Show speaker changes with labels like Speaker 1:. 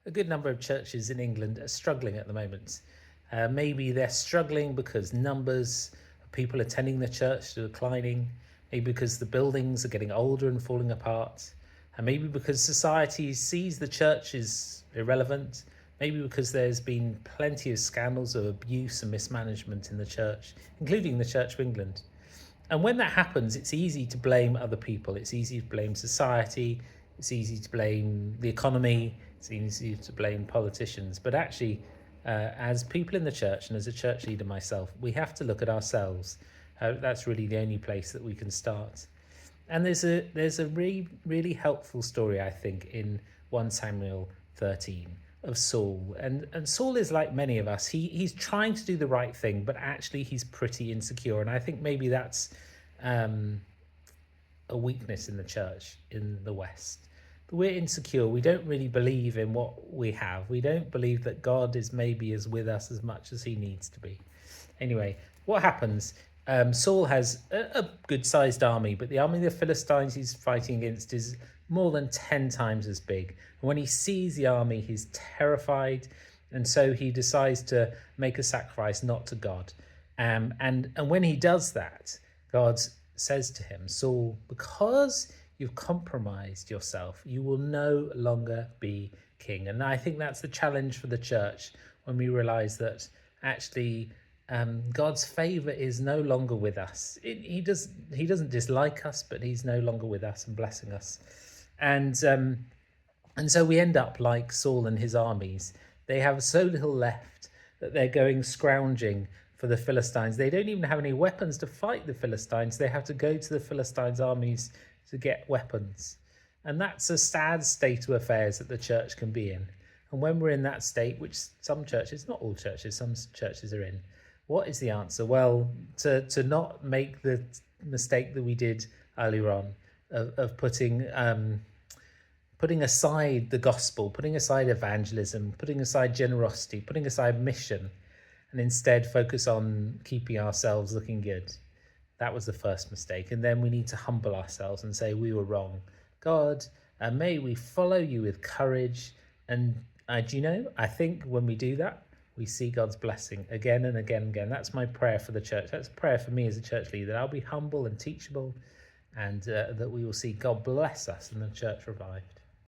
Speaker 1: A good number of churches in England are struggling at the moment. Maybe they're struggling because numbers of people attending the church are declining, maybe because the buildings are getting older and falling apart, and maybe because society sees the church as irrelevant, maybe because there's been plenty of scandals of abuse and mismanagement in the church, including the Church of England. And when that happens, it's easy to blame other people. It's easy to blame society. It's easy to blame the economy. It's easy to blame politicians. But actually, as people in the church and as a church leader myself, we have to look at ourselves. That's really the only place that we can start. And there's a really helpful story, I think, in 1 Samuel 13 of Saul. And Saul is like many of us. He's trying to do the right thing, but actually he's pretty insecure. And I think maybe that's a weakness in the church in the West. We're insecure. We don't really believe in what we have. We don't believe that God is maybe as with us as much as he needs to be. Anyway, what happens? Saul has a good-sized army, but the army of the Philistines he's fighting against is more than 10 times as big. And when he sees the army, he's terrified, and so he decides to make a sacrifice not to God. And when he does that, God says to him, Saul, because you've compromised yourself, you will no longer be king. And I think that's the challenge for the church when we realize that actually God's favor is no longer with us. He doesn't dislike us, but he's no longer with us and blessing us. And so we end up like Saul and his armies. They have so little left that they're going scrounging for the Philistines. They don't even have any weapons to fight the Philistines. They have to go to the Philistines' armies to get weapons. And that's a sad state of affairs that the church can be in. And when we're in that state, which some churches, not all churches, some churches are in, what is the answer? Well, to not make the mistake that we did earlier on of putting aside the gospel, putting aside evangelism, putting aside generosity, putting aside mission, and instead focus on keeping ourselves looking good. That was the first mistake. And then we need to humble ourselves and say we were wrong. God, may we follow you with courage. And do you know, I think when we do that, we see God's blessing again and again and again. That's my prayer for the church. That's a prayer for me as a church leader, that I'll be humble and teachable, and that we will see God bless us and the church revived.